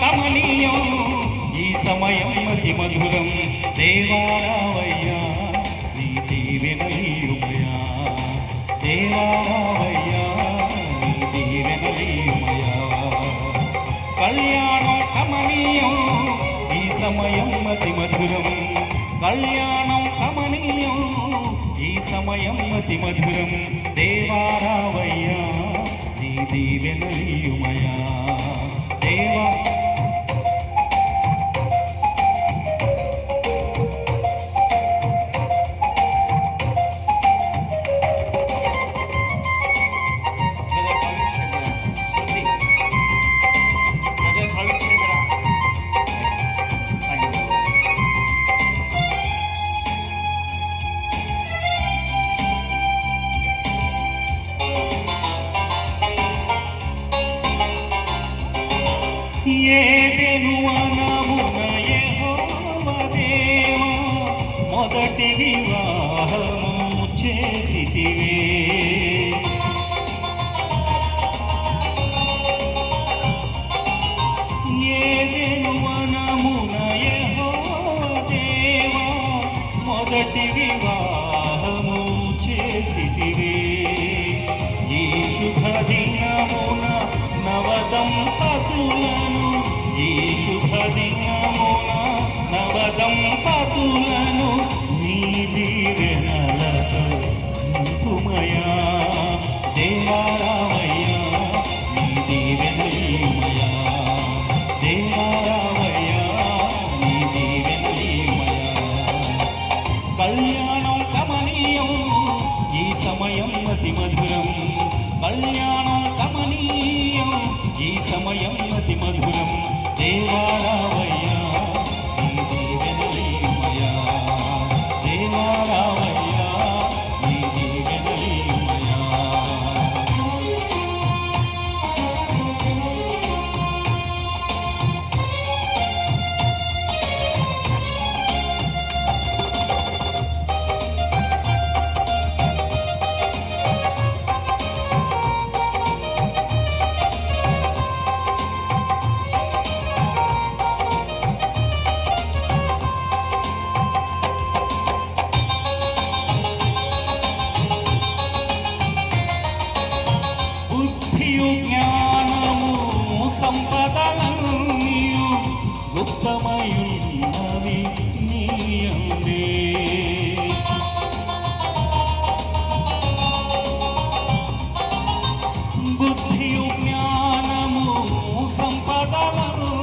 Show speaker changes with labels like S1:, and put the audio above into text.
S1: కమనీయం ఈ సమయం అతి మధురం దేవారావయ్యా నీ దీవెనలీయుమయా దేవారావయ్యా నీ దీవెనలీయుమయా కళ్యాణం కమనీయం ఈ సమయం అతి మధురం కళ్యాణం కమనీయం ఈ సమయం అతి మధురం దేవారావయ్యా నీ దీవెనలీయుమయా దేవా ఏదెను వనమున యెహోవా దేవా మొదటి వివాహము చేసితివే ఏదెను వనమున యెహోవా దేవా మొదటి వివాహము చేసితివే ఈ శుభ దినమున నవదంపతులను ఈ శుభ దినమున నవదంపతులను నీ దీవెనలతో నింపుమయా దేవారావయ్యా నీ దీవెనలీయుమయా దేవారావయ్యా నీ దీవెనలీయుమయా కళ్యాణం కమనీయం ఈ సమయం అతి మధురం కళ్యాణం కమనీయం ఈ సమయం అతి మధురం దేవారావయ్యా నీ దీవెనలీయుమయా దేవారావయ్యా నీ దీవెనలీయుమయా జ్ఞానము సంపదలన్నీయు గుప్తమయున్నవి